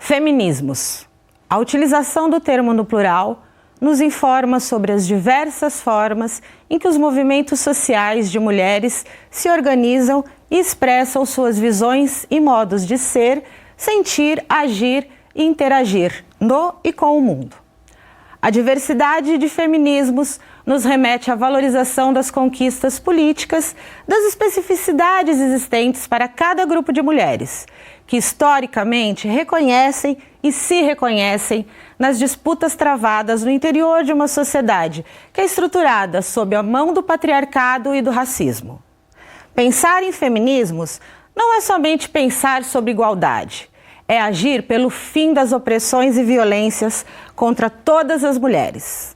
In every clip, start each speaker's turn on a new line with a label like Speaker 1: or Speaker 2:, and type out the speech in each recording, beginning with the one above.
Speaker 1: Feminismos. A utilização do termo no plural nos informa sobre as diversas formas em que os movimentos sociais de mulheres se organizam e expressam suas visões e modos de ser, sentir, agir e interagir no e com o mundo. A diversidade de feminismos nos remete à valorização das conquistas políticas, das especificidades existentes para cada grupo de mulheres, que historicamente reconhecem e se reconhecem nas disputas travadas no interior de uma sociedade que é estruturada sob a mão do patriarcado e do racismo. Pensar em feminismos não é somente pensar sobre igualdade, é agir pelo fim das opressões e violências contra todas as mulheres.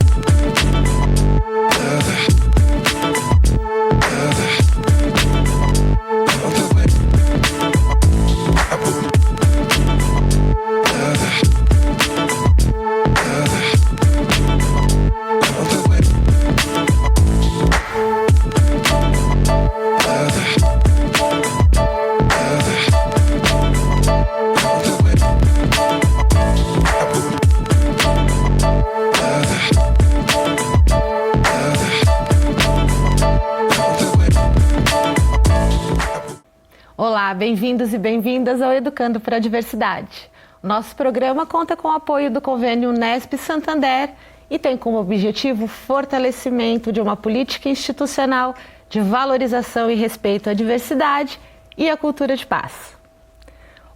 Speaker 1: Olá, bem-vindos e bem-vindas ao Educando para a Diversidade. Nosso programa conta com o apoio do convênio Unesp Santander e tem como objetivo o fortalecimento de uma política institucional de valorização e respeito à diversidade e à cultura de paz.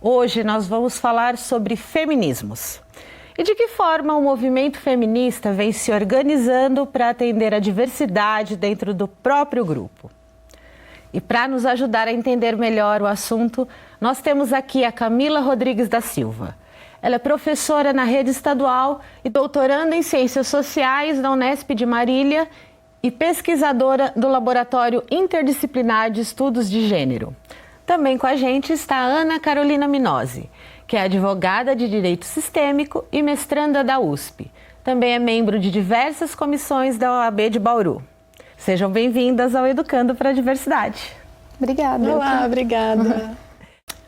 Speaker 1: Hoje nós vamos falar sobre feminismos e de que forma o movimento feminista vem se organizando para atender a diversidade dentro do próprio grupo. E para nos ajudar a entender melhor o assunto, nós temos aqui a Camila Rodrigues da Silva. Ela é professora na rede estadual e doutoranda em Ciências Sociais da Unesp de Marília e pesquisadora do Laboratório Interdisciplinar de Estudos de Gênero. Também com a gente está a Ana Carolina Minozzi, que é advogada de Direito Sistêmico e mestranda da USP. Também é membro de diversas comissões da OAB de Bauru. Sejam bem-vindas ao Educando para a Diversidade.
Speaker 2: Obrigada.
Speaker 3: Olá, obrigada.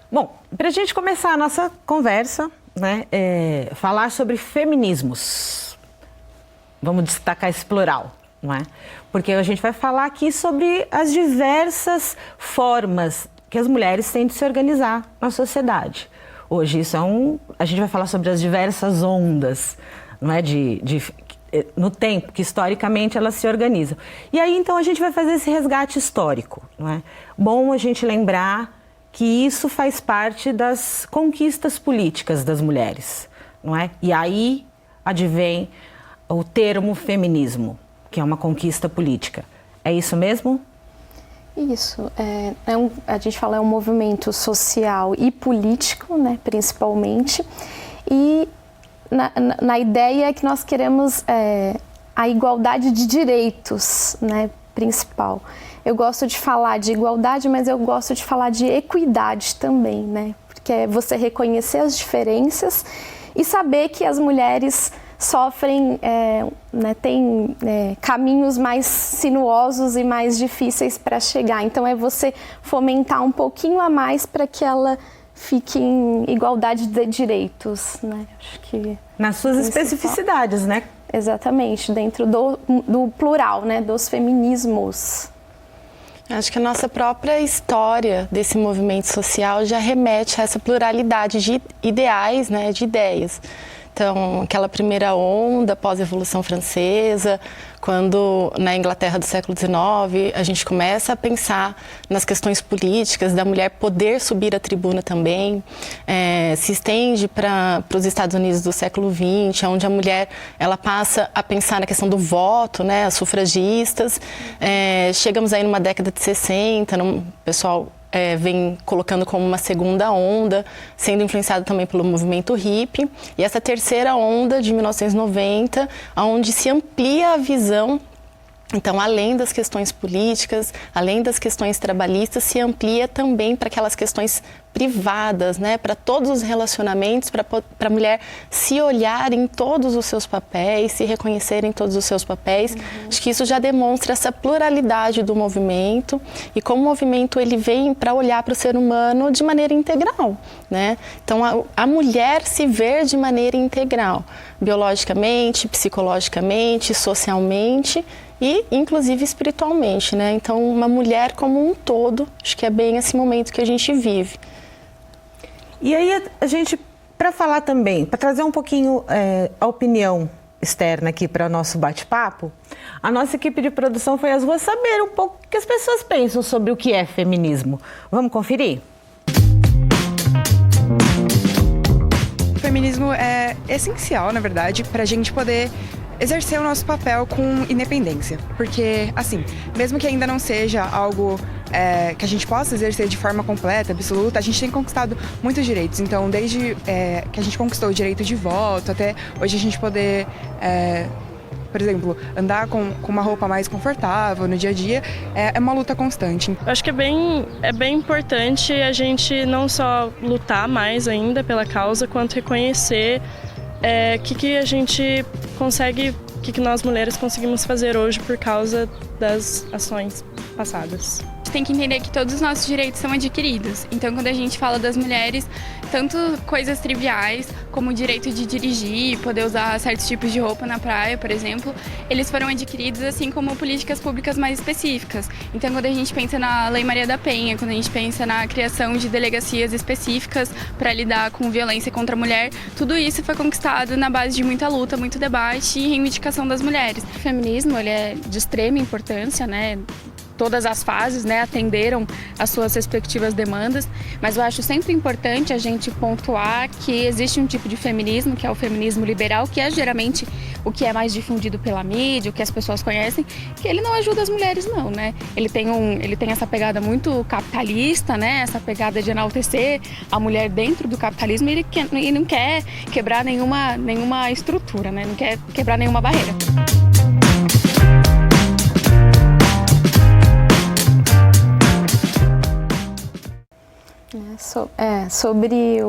Speaker 1: Bom, para a gente começar a nossa conversa, falar sobre feminismos. Vamos destacar esse plural, não é? Porque a gente vai falar aqui sobre as diversas formas que as mulheres têm de se organizar na sociedade. Hoje a gente vai falar sobre as diversas ondas, não é? No tempo, que historicamente elas se organizam. E aí, então, a gente vai fazer esse resgate histórico, não é? Bom a gente lembrar que isso faz parte das conquistas políticas das mulheres, não é? E aí advém o termo feminismo, que é uma conquista política. É isso mesmo?
Speaker 2: Isso. A gente fala é um movimento social e político, né, principalmente, e na ideia que nós queremos a igualdade de direitos, né, principal. Eu gosto de falar de igualdade, mas eu gosto de falar de equidade também, né, porque é você reconhecer as diferenças e saber que as mulheres sofrem, têm caminhos mais sinuosos e mais difíceis para chegar. Então é você fomentar um pouquinho a mais para que ela fique em igualdade de direitos, né? Acho que
Speaker 1: nas suas especificidades, né?
Speaker 2: Exatamente, dentro do plural, né? Dos feminismos.
Speaker 3: Acho que a nossa própria história desse movimento social já remete a essa pluralidade de ideais, né? De ideias. Então, aquela primeira onda pós-Revolução Francesa, quando na Inglaterra do século XIX a gente começa a pensar nas questões políticas, da mulher poder subir à tribuna também, se estende para os Estados Unidos do século XX, onde a mulher ela passa a pensar na questão do voto, né, as sufragistas. Chegamos aí numa década de 60, o pessoal vem colocando como uma segunda onda, sendo influenciado também pelo movimento hippie. E essa terceira onda de 1990, onde se amplia a visão Então, além das questões políticas, além das questões trabalhistas, se amplia também para aquelas questões privadas, né? Para todos os relacionamentos, para a mulher se olhar em todos os seus papéis, se reconhecer em todos os seus papéis. Acho que isso já demonstra essa pluralidade do movimento e como o movimento ele vem para olhar para o ser humano de maneira integral, né? Então, a mulher se ver de maneira integral, biologicamente, psicologicamente, socialmente e, inclusive, espiritualmente, né? Então, uma mulher como um todo, acho que é bem esse momento que a gente vive.
Speaker 1: E aí, a gente, para falar também, para trazer um pouquinho a opinião externa aqui para o nosso bate-papo, a nossa equipe de produção foi às ruas saber um pouco o que as pessoas pensam sobre o que é feminismo. Vamos conferir?
Speaker 4: O feminismo é essencial, na verdade, para a gente poder exercer o nosso papel com independência. Porque, assim, mesmo que ainda não seja algo que a gente possa exercer de forma completa, absoluta, a gente tem conquistado muitos direitos. Então, desde que a gente conquistou o direito de voto, até hoje a gente poder, por exemplo, andar com uma roupa mais confortável no dia a dia, é uma luta constante.
Speaker 5: Eu acho que é bem importante a gente não só lutar mais ainda pela causa, quanto reconhecer que a gente consegue, o que nós mulheres conseguimos fazer hoje por causa das ações passadas.
Speaker 6: A gente tem que entender que todos os nossos direitos são adquiridos. Então, quando a gente fala das mulheres, tanto coisas triviais, como o direito de dirigir, poder usar certos tipos de roupa na praia, por exemplo, eles foram adquiridos, assim como políticas públicas mais específicas. Então, quando a gente pensa na Lei Maria da Penha, quando a gente pensa na criação de delegacias específicas para lidar com violência contra a mulher, tudo isso foi conquistado na base de muita luta, muito debate e reivindicação das mulheres.
Speaker 7: O feminismo, ele é de extrema importância, né? Todas as fases, né, atenderam às suas respectivas demandas, mas eu acho sempre importante a gente pontuar que existe um tipo de feminismo, que é o feminismo liberal, que é geralmente o que é mais difundido pela mídia, o que as pessoas conhecem, que ele não ajuda as mulheres não, né? Ele tem essa pegada muito capitalista, né, essa pegada de enaltecer a mulher dentro do capitalismo e ele não quer quebrar nenhuma estrutura, né, não quer quebrar nenhuma barreira.
Speaker 2: Sobre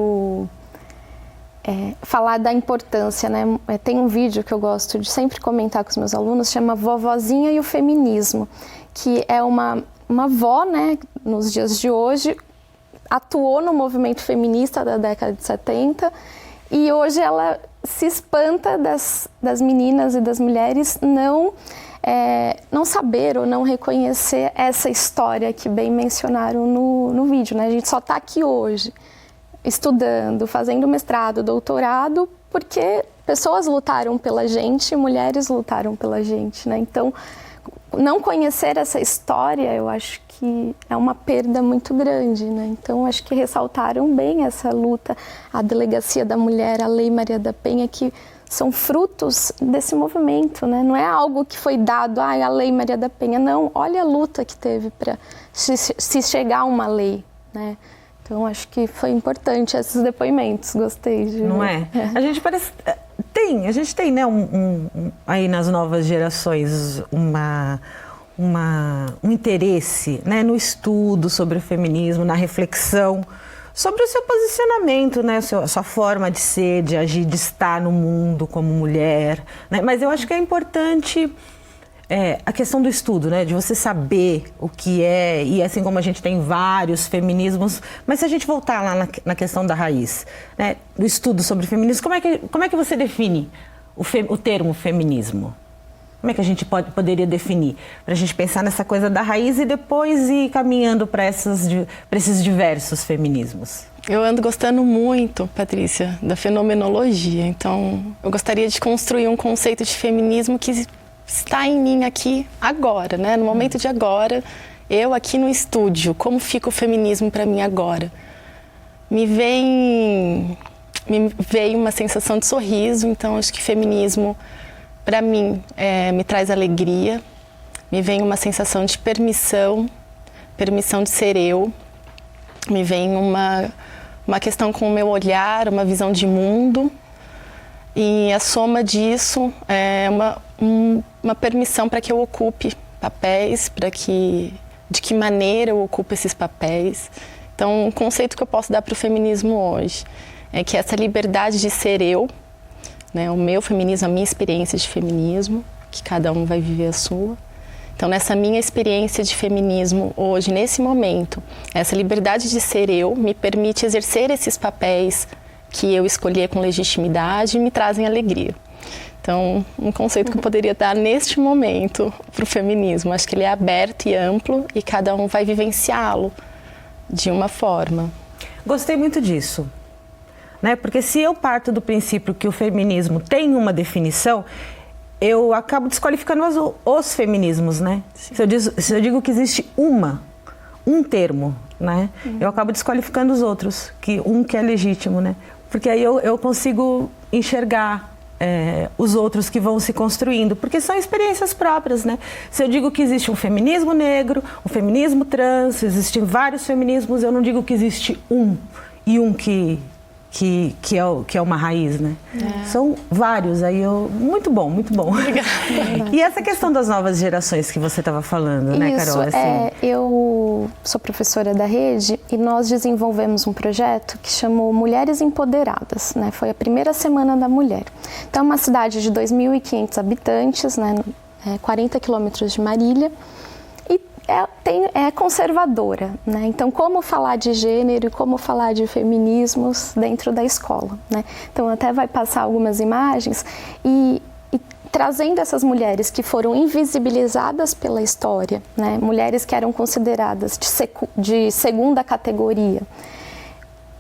Speaker 2: falar da importância, né? Tem um vídeo que eu gosto de sempre comentar com os meus alunos, chama Vovozinha e o Feminismo, que é uma avó, né, nos dias de hoje, atuou no movimento feminista da década de 70 e hoje ela se espanta das meninas e das mulheres não saber ou não reconhecer essa história que bem mencionaram no vídeo, né? A gente só está aqui hoje, estudando, fazendo mestrado, doutorado, porque pessoas lutaram pela gente, mulheres lutaram pela gente, né? Então, não conhecer essa história, eu acho que é uma perda muito grande, né? Então, acho que ressaltaram bem essa luta, a Delegacia da Mulher, a Lei Maria da Penha, que são frutos desse movimento, né? Não é algo que foi dado, a Lei Maria da Penha, não. Olha a luta que teve para se chegar a uma lei, né? Então, acho que foi importante esses depoimentos, gostei de ver.
Speaker 1: Não é? A gente parece... a gente tem, né, aí nas novas gerações, um interesse, né, no estudo sobre o feminismo, na reflexão sobre o seu posicionamento, né, a sua forma de ser, de agir, de estar no mundo como mulher, né? Mas eu acho que é importante a questão do estudo, né, de você saber o que é, e assim como a gente tem vários feminismos, mas se a gente voltar lá na questão da raiz, né, do estudo sobre feminismo, como é que você define o termo feminismo? Como é que a gente poderia definir? Para a gente pensar nessa coisa da raiz e depois ir caminhando para esses diversos feminismos.
Speaker 3: Eu ando gostando muito, Patrícia, da fenomenologia. Então, eu gostaria de construir um conceito de feminismo que está em mim aqui agora, né? No momento de agora, eu aqui no estúdio. Como fica o feminismo para mim agora? Me veio uma sensação de sorriso. Então, acho que feminismo, para mim, me traz alegria, me vem uma sensação de permissão de ser eu, me vem uma questão com o meu olhar, uma visão de mundo E a soma disso é uma permissão para que eu ocupe papéis, de que maneira eu ocupo esses papéis. Então, um conceito que eu posso dar para o feminismo hoje é que essa liberdade de ser eu, né, o meu feminismo, a minha experiência de feminismo, que cada um vai viver a sua. Então, nessa minha experiência de feminismo hoje, nesse momento, essa liberdade de ser eu me permite exercer esses papéis que eu escolhi com legitimidade e me trazem alegria. Então, um conceito que eu poderia dar neste momento para o feminismo, acho que ele é aberto e amplo e cada um vai vivenciá-lo de uma forma.
Speaker 1: Gostei muito disso, né? Porque se eu parto do princípio que o feminismo tem uma definição, eu acabo desqualificando os feminismos, né? Se eu digo que existe um termo, né? Eu acabo desqualificando os outros, que é legítimo, né? Porque aí eu consigo enxergar os outros que vão se construindo, porque são experiências próprias, né? Se eu digo que existe um feminismo negro, um feminismo trans, existem vários feminismos, eu não digo que existe um que é uma raiz, né? São vários, muito bom, muito bom. Obrigada. E essa questão das novas gerações que você estava falando, né, Carol?
Speaker 2: Assim... eu sou professora da rede e nós desenvolvemos um projeto que chamou Mulheres Empoderadas, né? Foi a primeira semana da mulher. Então, é uma cidade de 2.500 habitantes, né? 40 quilômetros de Marília. É conservadora, né? Então, como falar de gênero e como falar de feminismos dentro da escola, né? Então, até vai passar algumas imagens e trazendo essas mulheres que foram invisibilizadas pela história, né? Mulheres que eram consideradas de segunda categoria.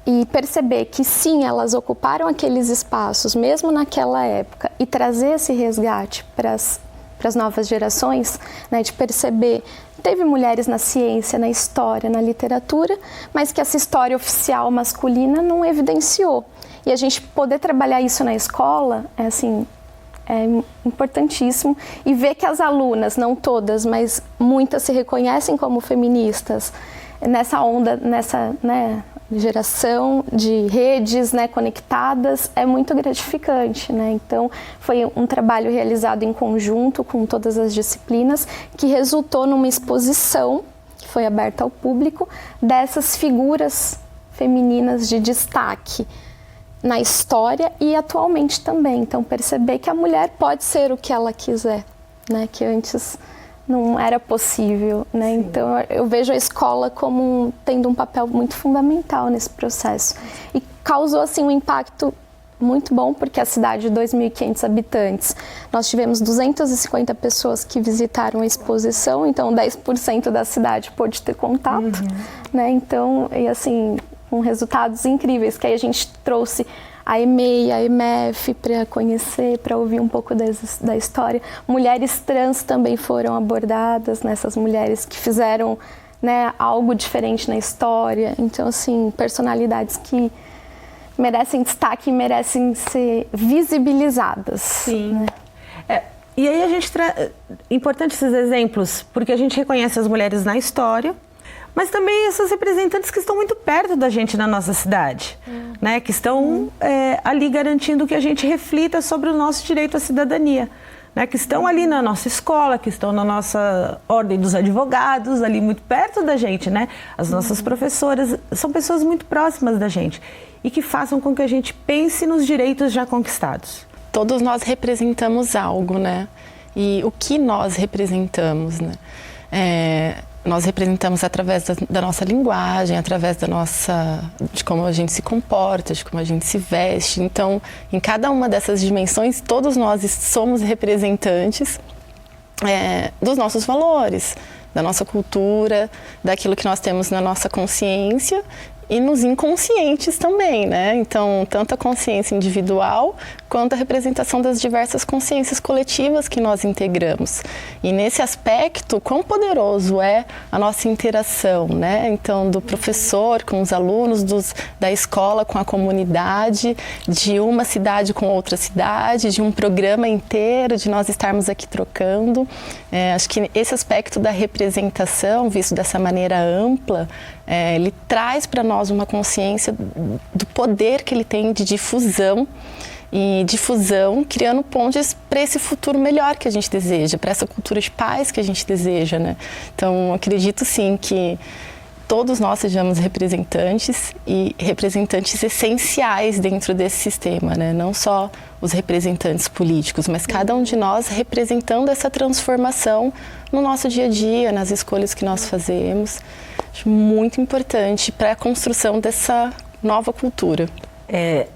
Speaker 2: E perceber que sim, elas ocuparam aqueles espaços, mesmo naquela época, e trazer esse resgate para as novas gerações, né? De perceber... Teve mulheres na ciência, na história, na literatura, mas que essa história oficial masculina não evidenciou. E a gente poder trabalhar isso na escola é importantíssimo. E ver que as alunas, não todas, mas muitas se reconhecem como feministas nessa onda, nessa geração de redes, né, conectadas, é muito gratificante, né? Então, foi um trabalho realizado em conjunto com todas as disciplinas, que resultou numa exposição, que foi aberta ao público, dessas figuras femininas de destaque na história e atualmente também. Então, perceber que a mulher pode ser o que ela quiser, né? Que antes não era possível, né? Sim. Então, eu vejo a escola como tendo um papel muito fundamental nesse processo. E causou, assim, um impacto muito bom, porque a cidade de 2.500 habitantes, nós tivemos 250 pessoas que visitaram a exposição, então 10% da cidade pôde ter contato, né? Então, e assim, com resultados incríveis, que aí a gente trouxe a EMEI, a EMEF, para conhecer, para ouvir um pouco da história. Mulheres trans também foram abordadas, nessas mulheres que fizeram, né, algo diferente na história. Então, assim, personalidades que merecem destaque e merecem ser visibilizadas. Sim.
Speaker 1: Né? E aí a gente importante esses exemplos, porque a gente reconhece as mulheres na história, mas também essas representantes que estão muito perto da gente na nossa cidade, né? Que estão ali garantindo que a gente reflita sobre o nosso direito à cidadania, né? Que estão ali na nossa escola, que estão na nossa ordem dos advogados, ali muito perto da gente, né? As nossas professoras são pessoas muito próximas da gente e que façam com que a gente pense nos direitos já conquistados.
Speaker 3: Todos nós representamos algo, né? E o que nós representamos, né? Nós representamos através da nossa linguagem, através de como a gente se comporta, de como a gente se veste. Então, em cada uma dessas dimensões, todos nós somos representantes dos nossos valores, da nossa cultura, daquilo que nós temos na nossa consciência e nos inconscientes também, né? Então, tanto a consciência individual quanto a representação das diversas consciências coletivas que nós integramos. E nesse aspecto, quão poderoso é a nossa interação, né? Então, do professor com os alunos, da escola com a comunidade, de uma cidade com outra cidade, de um programa inteiro, de nós estarmos aqui trocando. Acho que esse aspecto da representação, visto dessa maneira ampla, ele traz para nós uma consciência do poder que ele tem de difusão e difusão, criando pontes para esse futuro melhor que a gente deseja, para essa cultura de paz que a gente deseja, né? Então, acredito sim que todos nós sejamos representantes e representantes essenciais dentro desse sistema, né? Não só os representantes políticos, mas cada um de nós representando essa transformação no nosso dia a dia, nas escolhas que nós fazemos. Acho muito importante para a construção dessa nova cultura.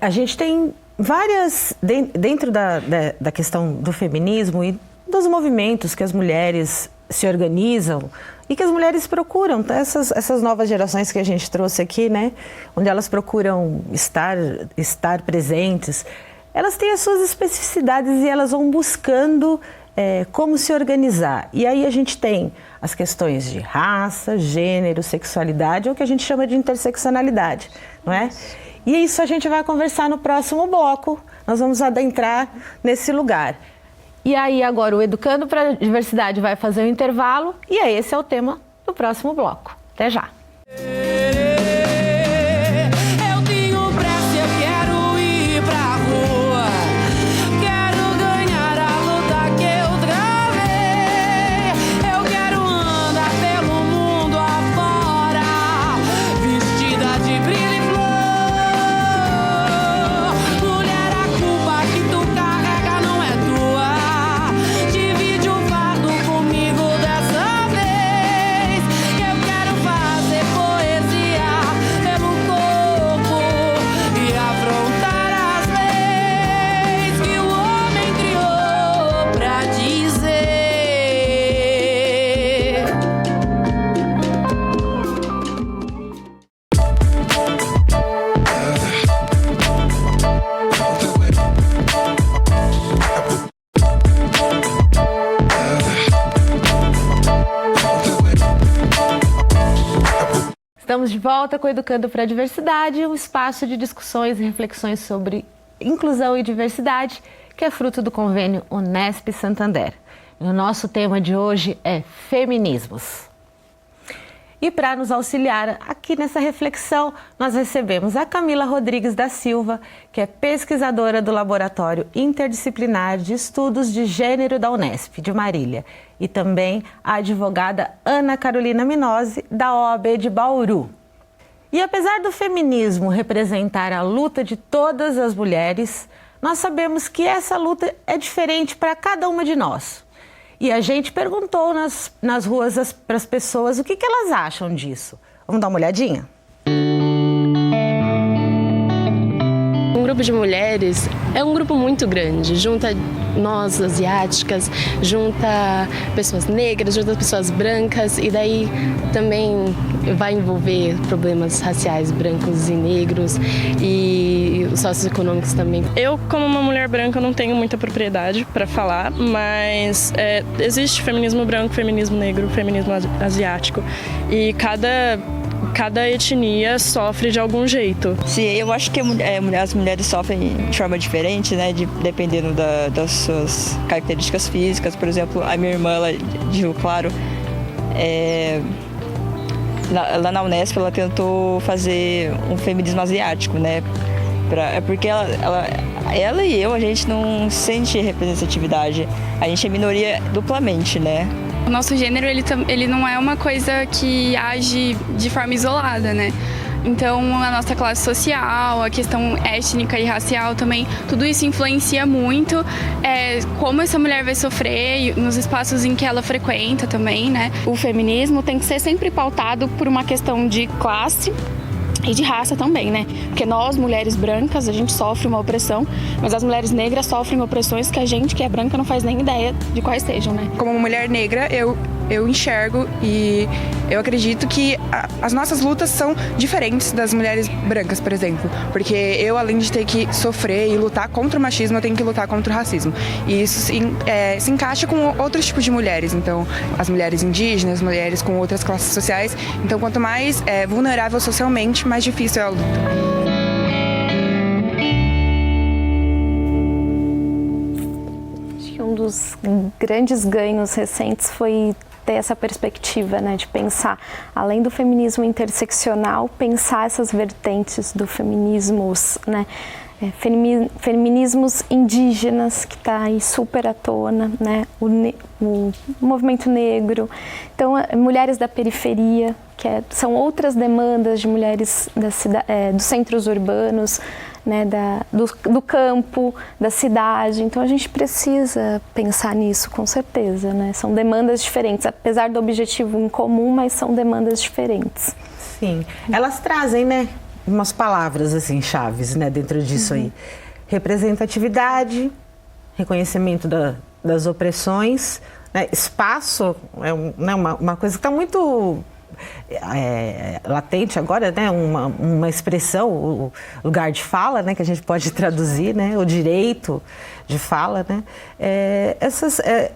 Speaker 1: A gente tem várias, dentro da questão do feminismo e dos movimentos que as mulheres se organizam e que as mulheres procuram, essas novas gerações que a gente trouxe aqui, né, onde elas procuram estar presentes, elas têm as suas especificidades e elas vão buscando como se organizar. E aí a gente tem as questões de raça, gênero, sexualidade, ou o que a gente chama de interseccionalidade, não é? E isso a gente vai conversar no próximo bloco, nós vamos adentrar nesse lugar. E aí agora o Educando para a Diversidade vai fazer um intervalo e esse é o tema do próximo bloco. Até já! Estamos de volta com Educando para a Diversidade, um espaço de discussões e reflexões sobre inclusão e diversidade, que é fruto do convênio Unesp Santander. E o nosso tema de hoje é feminismos. E para nos auxiliar aqui nessa reflexão, nós recebemos a Camila Rodrigues da Silva, que é pesquisadora do Laboratório Interdisciplinar de Estudos de Gênero da Unesp, de Marília, e também a advogada Ana Carolina Minozzi, da OAB de Bauru. E apesar do feminismo representar a luta de todas as mulheres, nós sabemos que essa luta é diferente para cada uma de nós. E a gente perguntou nas ruas para as pessoas o que elas acham disso. Vamos dar uma olhadinha?
Speaker 5: Um grupo de mulheres é um grupo muito grande, junta nós asiáticas, junta pessoas negras, junta pessoas brancas e daí também vai envolver problemas raciais brancos e negros e os socioeconômicos também. Eu, como uma mulher branca, não tenho muita propriedade para falar, mas existe feminismo branco, feminismo negro, feminismo asiático e cada etnia sofre de algum jeito.
Speaker 8: Sim, eu acho que as mulheres sofrem de forma diferente, né? Dependendo das suas características físicas. Por exemplo, a minha irmã, ela, de Rio Claro, lá na Unesp, ela tentou fazer um feminismo asiático, né? Porque ela e eu, a gente não sente representatividade. A gente é minoria duplamente, né?
Speaker 6: O nosso gênero, ele não é uma coisa que age de forma isolada, né? Então, a nossa classe social, a questão étnica e racial também, tudo isso influencia muito como essa mulher vai sofrer nos espaços em que ela frequenta também, né?
Speaker 7: O feminismo tem que ser sempre pautado por uma questão de classe e de raça também, né? Porque nós, mulheres brancas, a gente sofre uma opressão, mas as mulheres negras sofrem opressões que a gente, que é branca, não faz nem ideia de quais sejam, né?
Speaker 4: Como mulher negra, eu enxergo e eu acredito que as nossas lutas são diferentes das mulheres brancas, por exemplo. Porque eu, além de ter que sofrer e lutar contra o machismo, eu tenho que lutar contra o racismo. E isso se encaixa com outros tipos de mulheres. Então, as mulheres indígenas, mulheres com outras classes sociais. Então, quanto mais vulnerável socialmente, mais difícil é a luta.
Speaker 2: Acho que um dos grandes ganhos recentes foi ter essa perspectiva, né, de pensar, além do feminismo interseccional, pensar essas vertentes do feminismo, né, feminismos indígenas, que está aí super à tona, né? O movimento negro. Então, mulheres da periferia, são outras demandas de mulheres dos centros urbanos, né? Do campo, da cidade. Então, a gente precisa pensar nisso, com certeza, né? São demandas diferentes, apesar do objetivo em comum, mas são demandas diferentes.
Speaker 1: Sim, elas trazem, né, umas palavras assim, chaves, né, dentro disso aí. Representatividade, reconhecimento das opressões, né, espaço, né, uma coisa que está muito latente agora, né, uma expressão, o lugar de fala, né, que a gente pode traduzir, né, o direito de fala, né.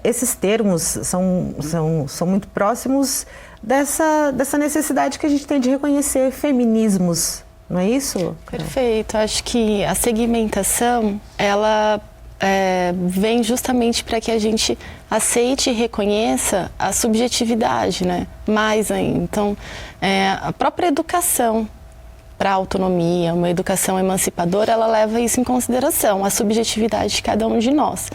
Speaker 1: Esses termos são muito próximos dessa necessidade que a gente tem de reconhecer feminismos, não é isso?
Speaker 3: Perfeito. Acho que a segmentação, ela vem justamente para que a gente aceite e reconheça a subjetividade, né? Mais ainda. Então, a própria educação para a autonomia, uma educação emancipadora, ela leva isso em consideração, a subjetividade de cada um de nós.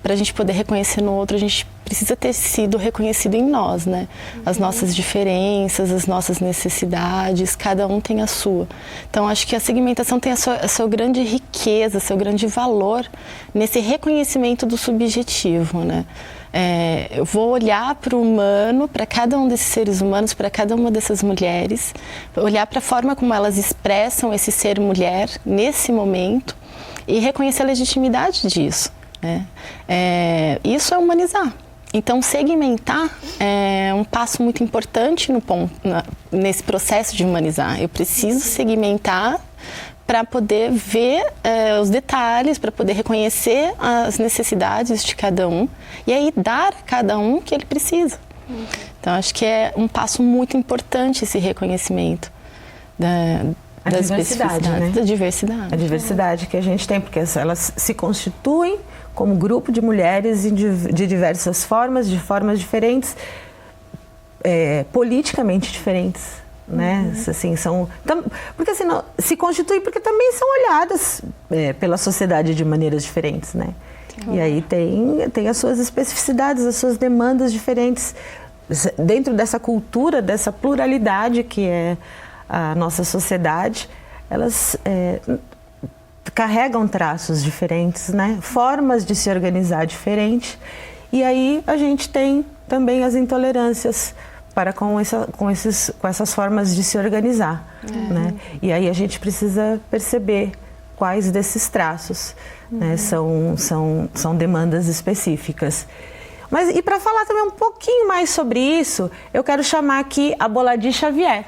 Speaker 3: Para a gente poder reconhecer no outro, a gente precisa ter sido reconhecido em nós, né? As nossas diferenças, as nossas necessidades, cada um tem a sua. Então, acho que a segmentação tem a sua grande riqueza, seu grande valor nesse reconhecimento do subjetivo, né? Eu vou olhar para o humano, para cada um desses seres humanos, para cada uma dessas mulheres, olhar para a forma como elas expressam esse ser mulher nesse momento e reconhecer a legitimidade disso, né? Isso é humanizar. Então, segmentar é um passo muito importante nesse processo de humanizar. Eu preciso segmentar para poder ver os detalhes, para poder reconhecer as necessidades de cada um e aí dar a cada um o que ele precisa. Então, acho que é um passo muito importante esse reconhecimento da
Speaker 1: diversidade, né?
Speaker 3: Da diversidade.
Speaker 1: A diversidade que a gente tem, porque elas se constituem como grupo de mulheres de diversas formas, de formas diferentes, politicamente diferentes. Né? Assim, porque assim, se constituem porque também são olhadas pela sociedade de maneiras diferentes, né? E aí tem as suas especificidades, as suas demandas diferentes dentro dessa cultura, dessa pluralidade que é a nossa sociedade. Elas carregam traços diferentes, né? Formas de se organizar diferentes. E aí a gente tem também as intolerâncias com essas formas de se organizar, né? E aí a gente precisa perceber quais desses traços, né, são demandas específicas. Mas e para falar também um pouquinho mais sobre isso, eu quero chamar aqui a Boladi Xavier,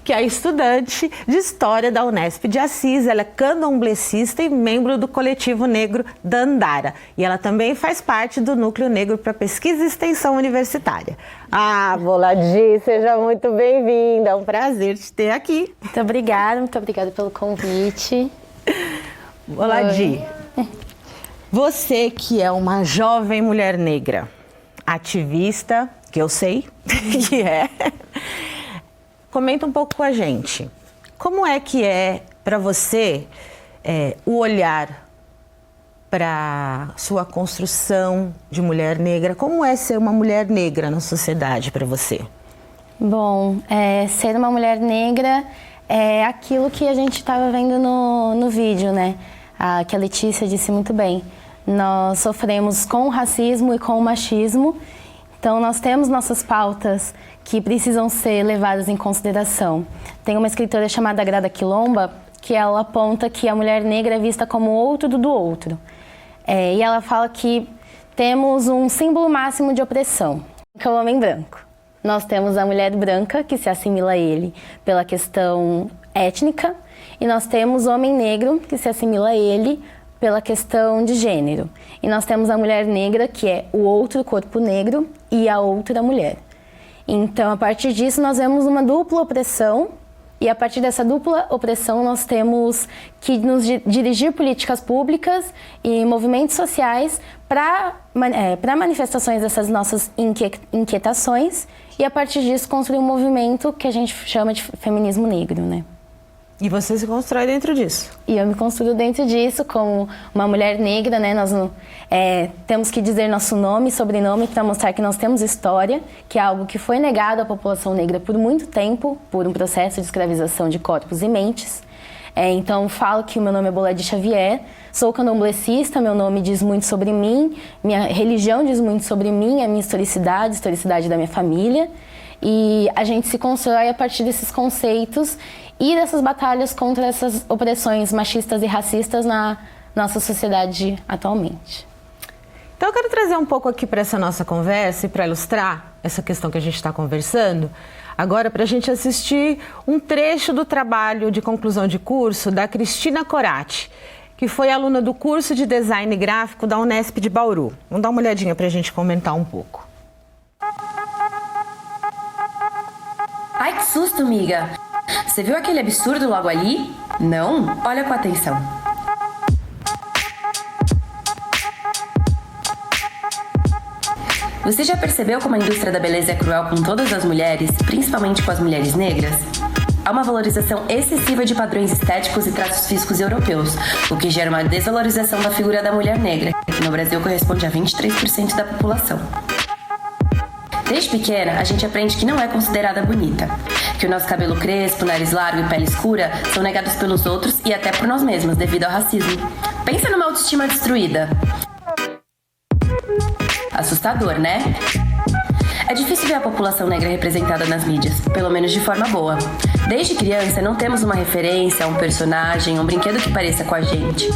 Speaker 1: que é estudante de História da Unesp de Assis. Ela é candomblessista e membro do coletivo negro Dandara. E ela também faz parte do Núcleo Negro para Pesquisa e Extensão Universitária. Boladi, seja muito bem-vinda. É um prazer te ter aqui.
Speaker 9: Muito obrigada pelo convite.
Speaker 1: Boladi, você que é uma jovem mulher negra, ativista, que eu sei que é... Comenta um pouco com a gente. Como é que é para você o olhar para sua construção de mulher negra? Como é ser uma mulher negra na sociedade para você?
Speaker 9: Bom, ser uma mulher negra é aquilo que a gente estava vendo no vídeo, né? Que a Letícia disse muito bem. Nós sofremos com o racismo e com o machismo. Então, nós temos nossas pautas que precisam ser levadas em consideração. Tem uma escritora chamada Grada Quilomba, que ela aponta que a mulher negra é vista como outro do outro. E ela fala que temos um símbolo máximo de opressão, que é o homem branco. Nós temos a mulher branca, que se assimila a ele pela questão étnica, e nós temos o homem negro, que se assimila a ele pela questão de gênero. E nós temos a mulher negra, que é o outro corpo negro, e a outra mulher. Então, a partir disso, nós vemos uma dupla opressão, e a partir dessa dupla opressão, nós temos que nos dirigir políticas públicas e movimentos sociais para manifestações dessas nossas inquietações, e a partir disso construir um movimento que a gente chama de feminismo negro, né?
Speaker 1: E você se constrói dentro disso.
Speaker 9: E eu me construo dentro disso como uma mulher negra, né? Nós temos que dizer nosso nome e sobrenome para mostrar que nós temos história, que é algo que foi negado à população negra por muito tempo, por um processo de escravização de corpos e mentes. Então, falo que o meu nome é Bolade Xavier, sou candomblessista, meu nome diz muito sobre mim, minha religião diz muito sobre mim, a minha historicidade da minha família. E a gente se constrói a partir desses conceitos e dessas batalhas contra essas opressões machistas e racistas na nossa sociedade atualmente.
Speaker 1: Então eu quero trazer um pouco aqui para essa nossa conversa e para ilustrar essa questão que a gente está conversando, agora para a gente assistir um trecho do trabalho de conclusão de curso da Cristina Corati, que foi aluna do curso de Design Gráfico da Unesp de Bauru. Vamos dar uma olhadinha para a gente comentar um pouco.
Speaker 10: Ai, que susto, amiga! Você viu aquele absurdo logo ali? Não? Olha com atenção. Você já percebeu como a indústria da beleza é cruel com todas as mulheres, principalmente com as mulheres negras? Há uma valorização excessiva de padrões estéticos e traços físicos europeus, o que gera uma desvalorização da figura da mulher negra, que no Brasil corresponde a 23% da população. Desde pequena, a gente aprende que não é considerada bonita, que o nosso cabelo crespo, nariz largo e pele escura são negados pelos outros e até por nós mesmas, devido ao racismo. Pensa numa autoestima destruída. Assustador, né? É difícil ver a população negra representada nas mídias, pelo menos de forma boa. Desde criança, não temos uma referência, um personagem, um brinquedo que pareça com a gente.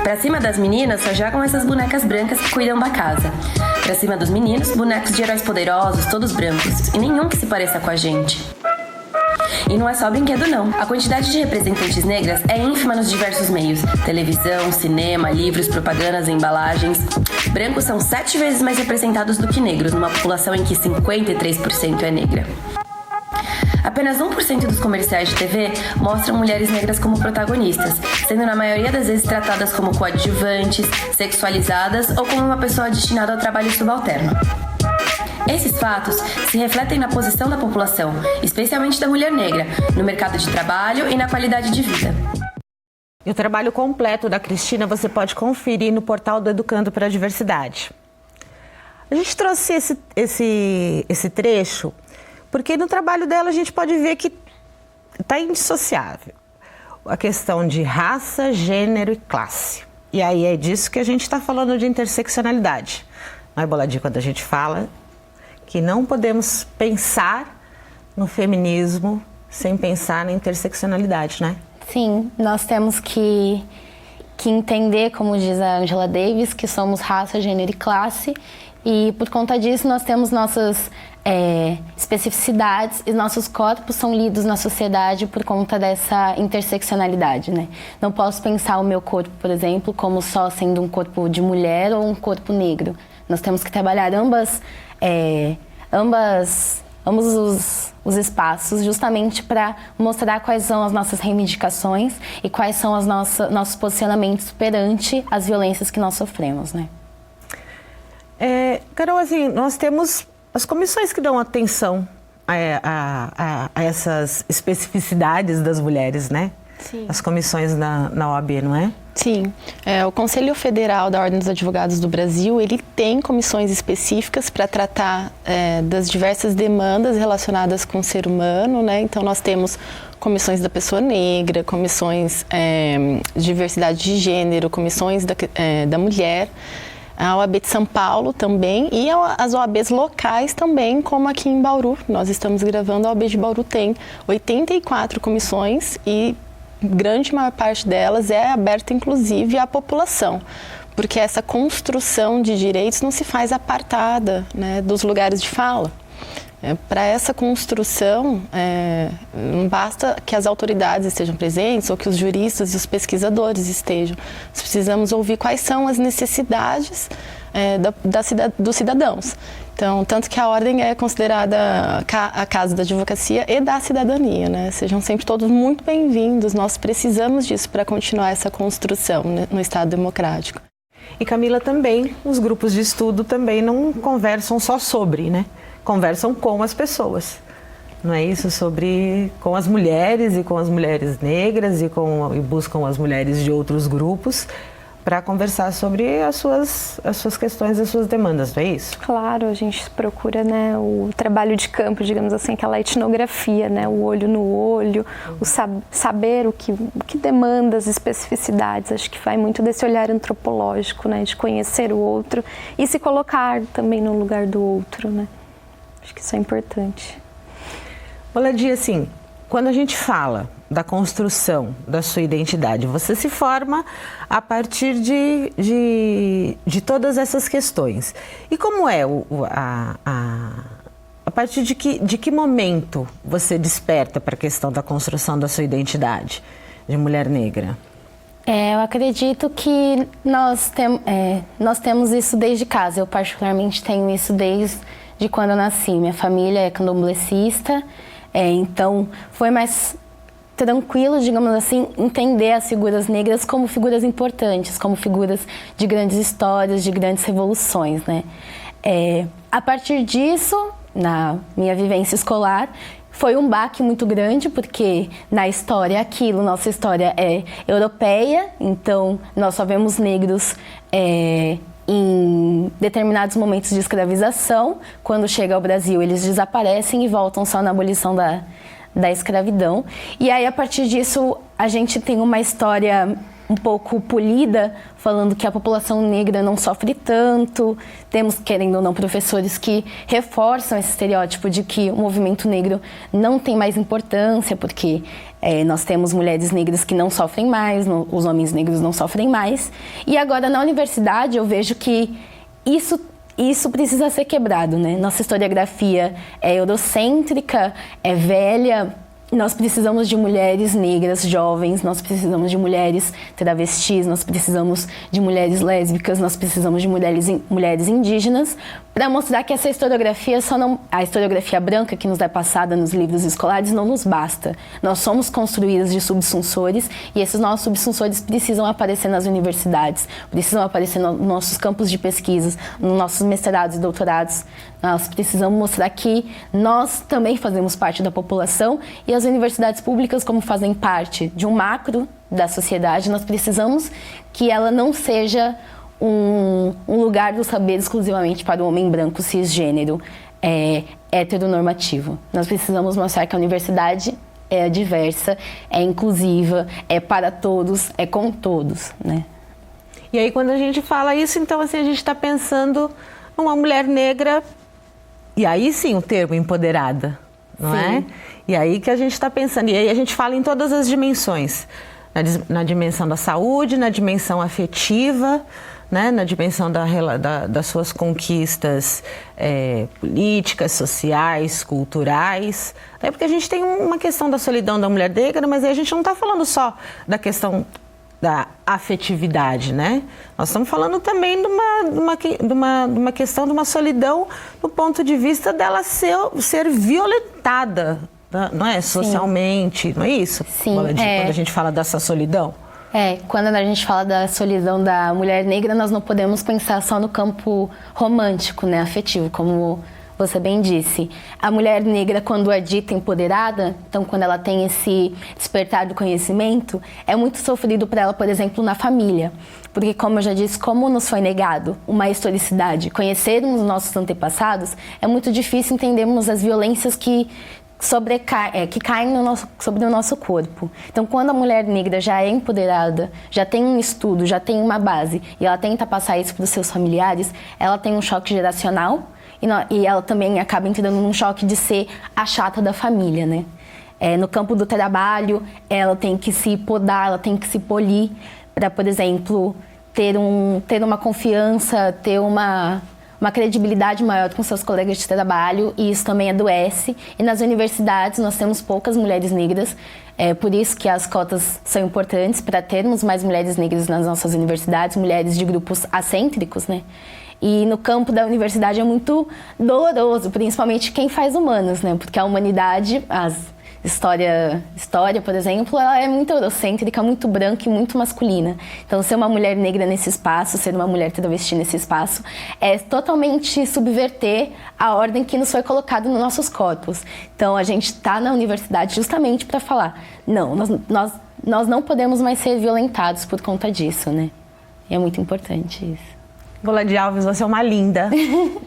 Speaker 10: Pra cima das meninas, só jogam essas bonecas brancas que cuidam da casa. Pra cima dos meninos, bonecos de heróis poderosos, todos brancos, e nenhum que se pareça com a gente. E não é só brinquedo, não. A quantidade de representantes negras é ínfima nos diversos meios. Televisão, cinema, livros, propagandas e embalagens. Brancos são 7 vezes mais representados do que negros, numa população em que 53% é negra. Apenas 1% dos comerciais de TV mostram mulheres negras como protagonistas, sendo na maioria das vezes tratadas como coadjuvantes, sexualizadas ou como uma pessoa destinada ao trabalho subalterno. Esses fatos se refletem na posição da população, especialmente da mulher negra, no mercado de trabalho e na qualidade de vida.
Speaker 1: E o trabalho completo da Cristina você pode conferir no portal do Educando para a Diversidade. A gente trouxe esse trecho porque no trabalho dela a gente pode ver que está indissociável a questão de raça, gênero e classe. E aí é disso que a gente está falando de interseccionalidade. Não é, Boladinho, quando a gente fala que não podemos pensar no feminismo sem pensar na interseccionalidade, né?
Speaker 9: Sim, nós temos que entender, como diz a Angela Davis, que somos raça, gênero e classe, e por conta disso nós temos nossas especificidades e nossos corpos são lidos na sociedade por conta dessa interseccionalidade, né? Não posso pensar o meu corpo, por exemplo, como só sendo um corpo de mulher ou um corpo negro. Nós temos que trabalhar ambos os espaços justamente para mostrar quais são as nossas reivindicações e quais são os nossos posicionamentos perante as violências que nós sofremos, né?
Speaker 1: Carol, assim, nós temos as comissões que dão atenção a essas especificidades das mulheres, né?
Speaker 3: Sim.
Speaker 1: As comissões na OAB, não é?
Speaker 3: Sim. O Conselho Federal da Ordem dos Advogados do Brasil, ele tem comissões específicas para tratar das diversas demandas relacionadas com o ser humano, né? Então, nós temos comissões da pessoa negra, comissões de diversidade de gênero, comissões da mulher, a OAB de São Paulo também e as OABs locais também, como aqui em Bauru. Nós estamos gravando, a OAB de Bauru tem 84 comissões e grande maior parte delas é aberta inclusive à população, porque essa construção de direitos não se faz apartada, né, dos lugares de fala. Para essa construção, não basta que as autoridades estejam presentes ou que os juristas e os pesquisadores estejam. Nós precisamos ouvir quais são as necessidades dos cidadãos. Então, tanto que a ordem é considerada a casa da advocacia e da cidadania, né? Sejam sempre todos muito bem-vindos. Nós precisamos disso para continuar essa construção, né, no Estado democrático.
Speaker 1: E Camila, também, os grupos de estudo também não conversam só sobre, né? Conversam com as pessoas. não é isso? Com as mulheres e com as mulheres negras e buscam as mulheres de outros grupos para conversar sobre as suas questões, as suas demandas, não é isso?
Speaker 2: Claro, a gente procura, né, o trabalho de campo, digamos assim, aquela etnografia, né, o olho no olho, o saber o que demanda, as especificidades. Acho que vai muito desse olhar antropológico, né, de conhecer o outro e se colocar também no lugar do outro, né. Acho que isso é importante.
Speaker 1: Oladi, assim, quando a gente fala da construção da sua identidade, você se forma a partir de todas essas questões. E como é a partir de que momento você desperta para a questão da construção da sua identidade de mulher negra?
Speaker 9: Eu acredito que nós temos isso desde casa. Eu particularmente tenho isso desde quando eu nasci. Minha família é candomblessista, então foi mais tranquilo, digamos assim, entender as figuras negras como figuras importantes, como figuras de grandes histórias, de grandes revoluções, né? A partir disso, na minha vivência escolar, foi um baque muito grande, porque na história nossa história é europeia, então nós só vemos negros em determinados momentos de escravização. Quando chega ao Brasil, eles desaparecem e voltam só na abolição da escravidão. E aí, a partir disso, a gente tem uma história um pouco polida, falando que a população negra não sofre tanto. Temos, querendo ou não, professores que reforçam esse estereótipo de que o movimento negro não tem mais importância, porque nós temos mulheres negras que não sofrem mais, os homens negros não sofrem mais. E agora, na universidade, eu vejo que isso precisa ser quebrado, né? Nossa historiografia é eurocêntrica, é velha. Nós precisamos de mulheres negras jovens, nós precisamos de mulheres travestis, nós precisamos de mulheres lésbicas, nós precisamos de mulheres indígenas, para mostrar que essa historiografia a historiografia branca que nos é passada nos livros escolares não nos basta. Nós somos construídas de subsunsores e esses nossos subsunsores precisam aparecer nas universidades, precisam aparecer nos nossos campos de pesquisa, nos nossos mestrados e doutorados. Nós precisamos mostrar que nós também fazemos parte da população e as universidades públicas, como fazem parte de um macro da sociedade, nós precisamos que ela não seja um lugar do saber exclusivamente para o homem branco cisgênero heteronormativo. Nós precisamos mostrar que a universidade é diversa, é inclusiva, é para todos, é com todos, né?
Speaker 1: E aí, quando a gente fala isso, então, assim, a gente está pensando numa mulher negra, e aí sim o termo empoderada, não é? E aí que a gente está pensando, e aí a gente fala em todas as dimensões, na dimensão da saúde, na dimensão afetiva, né, na dimensão das suas conquistas políticas, sociais, culturais. Porque a gente tem uma questão da solidão da mulher negra, mas aí a gente não está falando só da questão da afetividade, né? Nós estamos falando também de uma questão de uma solidão do ponto de vista dela ser violentada, não é? Socialmente, não é isso?
Speaker 9: Sim.
Speaker 1: Quando a gente fala dessa solidão.
Speaker 9: Quando a gente fala da solidão da mulher negra, nós não podemos pensar só no campo romântico, né, afetivo, como você bem disse. A mulher negra, quando é dita empoderada, então quando ela tem esse despertar do conhecimento, é muito sofrido para ela, por exemplo, na família. Porque, como eu já disse, como nos foi negado uma historicidade, conhecermos nossos antepassados, é muito difícil entendermos as violências que caem sobre o nosso corpo. Então, quando a mulher negra já é empoderada, já tem um estudo, já tem uma base, e ela tenta passar isso para os seus familiares, ela tem um choque geracional e ela também acaba entrando num choque de ser a chata da família, né? No campo do trabalho, ela tem que se podar, ela tem que se polir para, por exemplo, ter uma confiança, ter uma credibilidade maior com seus colegas de trabalho, e isso também adoece. E nas universidades nós temos poucas mulheres negras, por isso que as cotas são importantes, para termos mais mulheres negras nas nossas universidades, mulheres de grupos acêntricos, né? E no campo da universidade é muito doloroso, principalmente quem faz humanas, né? Porque a humanidade, as História, por exemplo, ela é muito eurocêntrica, muito branca e muito masculina. Então, ser uma mulher negra nesse espaço, ser uma mulher travesti nesse espaço, é totalmente subverter a ordem que nos foi colocada nos nossos corpos. Então, a gente está na universidade justamente para falar, não, nós não podemos mais ser violentados por conta disso, né? E é muito importante isso.
Speaker 1: Golade Alves, você é uma linda.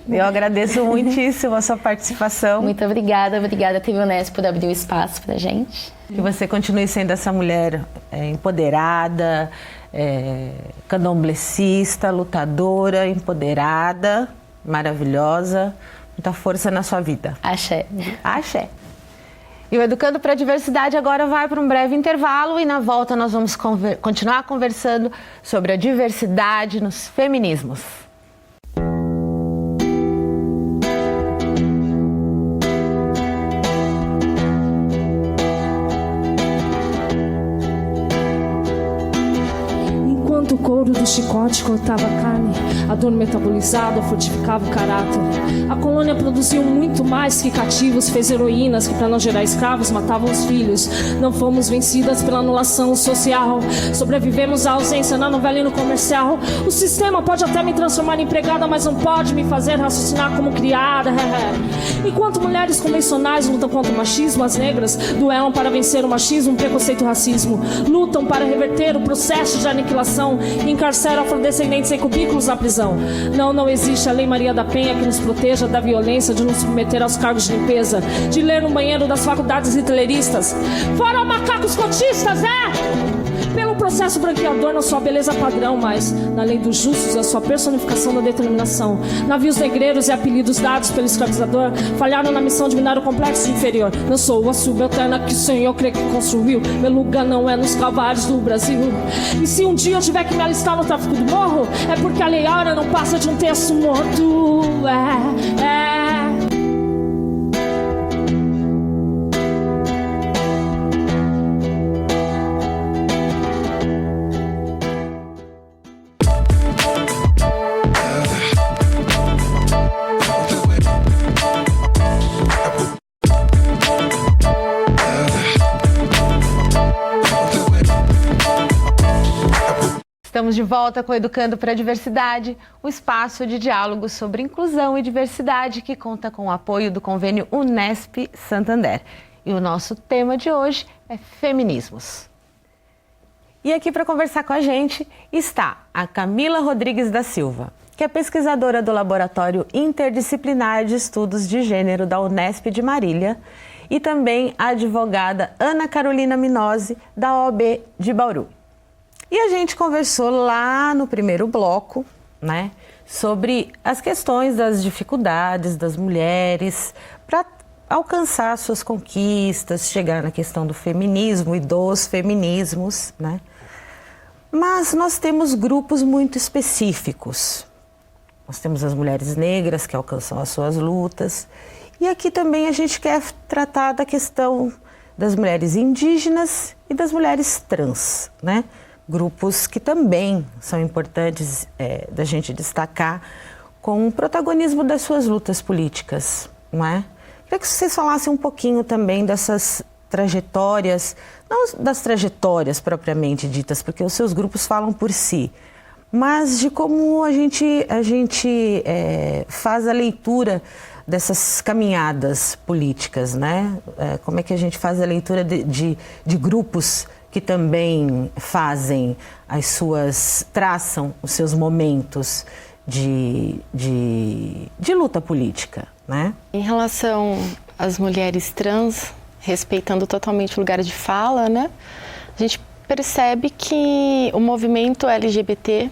Speaker 1: Eu agradeço muitíssimo a sua participação.
Speaker 9: Muito obrigada TV Unesp por abrir o espaço pra gente.
Speaker 1: Que você continue sendo essa mulher empoderada, candomblessista, lutadora, empoderada, maravilhosa. Muita força na sua vida.
Speaker 9: Axé.
Speaker 1: Axé. E o Educando para a Diversidade agora vai para um breve intervalo e na volta nós vamos continuar conversando sobre a diversidade nos feminismos.
Speaker 11: O couro do chicote cortava a carne, a dor metabolizada fortificava o caráter. A colônia produziu muito mais que cativos, fez heroínas que, para não gerar escravos, matavam os filhos. Não fomos vencidas pela anulação social, sobrevivemos à ausência na novela e no comercial. O sistema pode até me transformar em empregada, mas não pode me fazer raciocinar como criada. Enquanto mulheres convencionais lutam contra o machismo, as negras duelam para vencer o machismo, o preconceito e o racismo. Lutam para reverter o processo de aniquilação e encarcera afrodescendentes em cubículos na prisão. Não existe a Lei Maria da Penha que nos proteja da violência, de nos submeter aos cargos de limpeza, de ler no banheiro das faculdades hitleristas. Fora macacos cotistas, pelo processo branqueador na sua beleza padrão, mas na lei dos justos, a sua personificação da determinação. Navios negreiros e apelidos dados pelo escravizador falharam na missão de minar o complexo inferior. Não sou a subalterna que o Senhor crê que construiu. Meu lugar não é nos calvários do Brasil. E se um dia eu tiver que me alistar no tráfico do morro, é porque a lei áurea não passa de um texto morto.
Speaker 1: Estamos de volta com Educando para a Diversidade, o espaço de diálogo sobre inclusão e diversidade que conta com o apoio do convênio Unesp Santander. E o nosso tema de hoje é feminismos. E aqui para conversar com a gente está a Camila Rodrigues da Silva, que é pesquisadora do Laboratório Interdisciplinar de Estudos de Gênero da Unesp de Marília, e também a advogada Ana Carolina Minozzi, da OAB de Bauru. E a gente conversou lá no primeiro bloco, né, sobre as questões das dificuldades das mulheres para alcançar suas conquistas, chegar na questão do feminismo e dos feminismos, né? Mas nós temos grupos muito específicos. Nós temos as mulheres negras que alcançam as suas lutas. E aqui também a gente quer tratar da questão das mulheres indígenas e das mulheres trans, né? Grupos que também são importantes da gente destacar com o protagonismo das suas lutas políticas, não é? Queria que vocês falassem um pouquinho também dessas trajetórias, não das trajetórias propriamente ditas, porque os seus grupos falam por si, mas de como a gente faz a leitura dessas caminhadas políticas, né? Como é que a gente faz a leitura de grupos que também traçam os seus momentos de luta política, né?
Speaker 3: Em relação às mulheres trans, respeitando totalmente o lugar de fala, né? A gente percebe que o movimento LGBTQI+,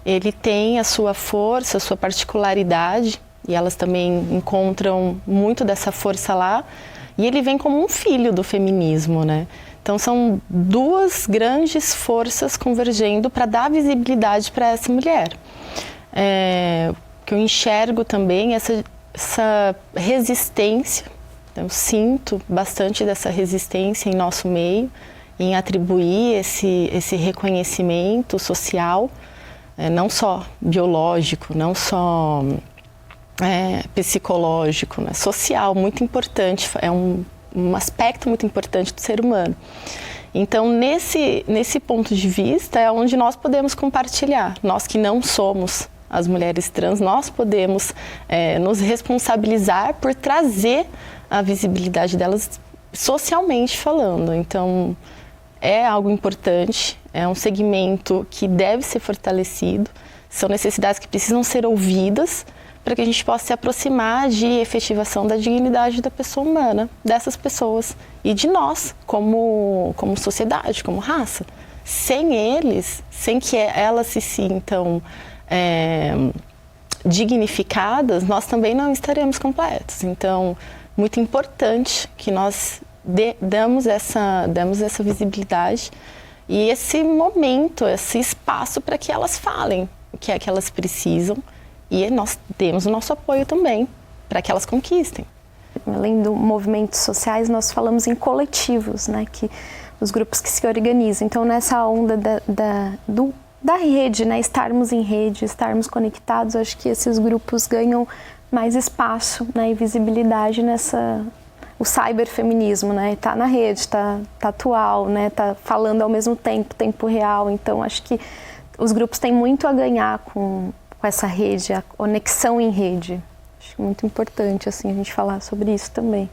Speaker 3: ele tem a sua força, a sua particularidade, e elas também encontram muito dessa força lá, e ele vem como um filho do feminismo, né? Então são duas grandes forças convergendo para dar visibilidade para essa mulher. Que eu enxergo também essa resistência, eu sinto bastante dessa resistência em nosso meio, em atribuir esse reconhecimento social, não só biológico, não só psicológico, né? Social, muito importante, é um um aspecto muito importante do ser humano. Então, nesse ponto de vista, é onde nós podemos compartilhar. Nós que não somos as mulheres trans, nós podemos nos responsabilizar por trazer a visibilidade delas socialmente falando. Então, é algo importante, é um segmento que deve ser fortalecido, são necessidades que precisam ser ouvidas para que a gente possa se aproximar de efetivação da dignidade da pessoa humana, dessas pessoas e de nós como sociedade, como raça. Sem eles, sem que elas se sintam dignificadas, nós também não estaremos completos. Então, muito importante que nós damos essa visibilidade e esse momento, esse espaço para que elas falem o que é que elas precisam e nós demos o nosso apoio também para que elas conquistem.
Speaker 2: Além do movimentos sociais, nós falamos em coletivos, né, que os grupos que se organizam. Então, nessa onda da rede, né, estarmos em rede, estarmos conectados, acho que esses grupos ganham mais espaço, né, e visibilidade nessa... O cyberfeminismo, né, tá na rede, tá atual, né, tá falando ao mesmo tempo real. Então, acho que os grupos têm muito a ganhar com essa rede, a conexão em rede. Acho muito importante, assim, a gente falar sobre isso também.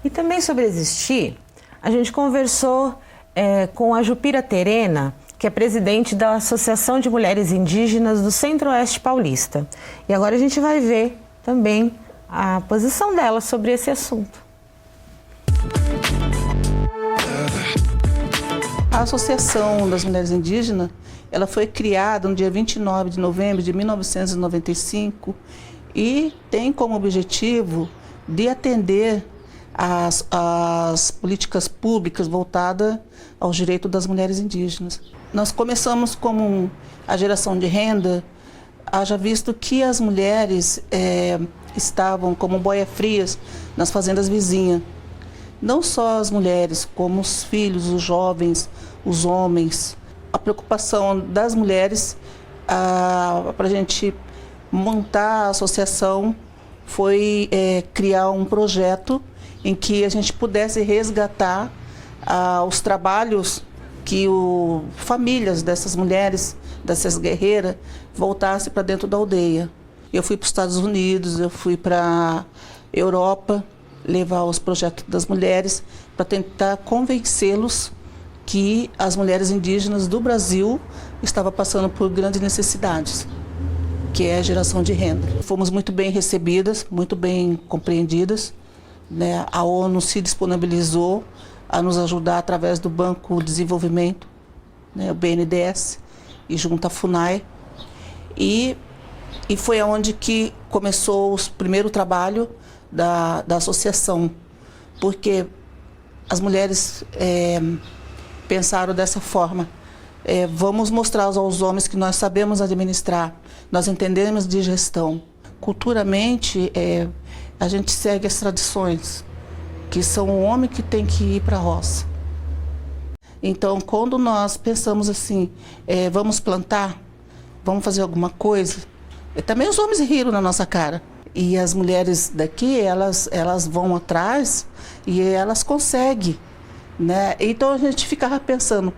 Speaker 1: E também sobre existir, a gente conversou com a Jupira Terena, que é presidente da Associação de Mulheres Indígenas do Centro-Oeste Paulista. E agora a gente vai ver também a posição dela sobre esse assunto.
Speaker 12: A Associação das Mulheres Indígenas, ela foi criada no dia 29 de novembro de 1995 e tem como objetivo de atender as políticas públicas voltadas aos direitos das mulheres indígenas. Nós começamos como a geração de renda, haja visto que as mulheres estavam como boia-frias nas fazendas vizinhas. Não só as mulheres, como os filhos, os jovens, os homens. A preocupação das mulheres para a gente montar a associação foi criar um projeto em que a gente pudesse resgatar os trabalhos que famílias dessas mulheres, dessas guerreiras, voltassem para dentro da aldeia. Eu fui para os Estados Unidos, eu fui para a Europa, levar os projetos das mulheres para tentar convencê-los que as mulheres indígenas do Brasil estavam passando por grandes necessidades, que é a geração de renda. Fomos muito bem recebidas, muito bem compreendidas, né? A ONU se disponibilizou a nos ajudar através do Banco de Desenvolvimento, né? O BNDES, e junto à FUNAI. E foi onde que começou o primeiro trabalho da associação, porque as mulheres pensaram dessa forma: vamos mostrar aos homens que nós sabemos administrar, nós entendemos de gestão. Culturalmente, a gente segue as tradições, que são o homem que tem que ir para a roça. Então, quando nós pensamos assim, vamos plantar, vamos fazer alguma coisa, também os homens riram na nossa cara. E as mulheres daqui, elas vão atrás e elas conseguem, né? Então a gente ficava pensando,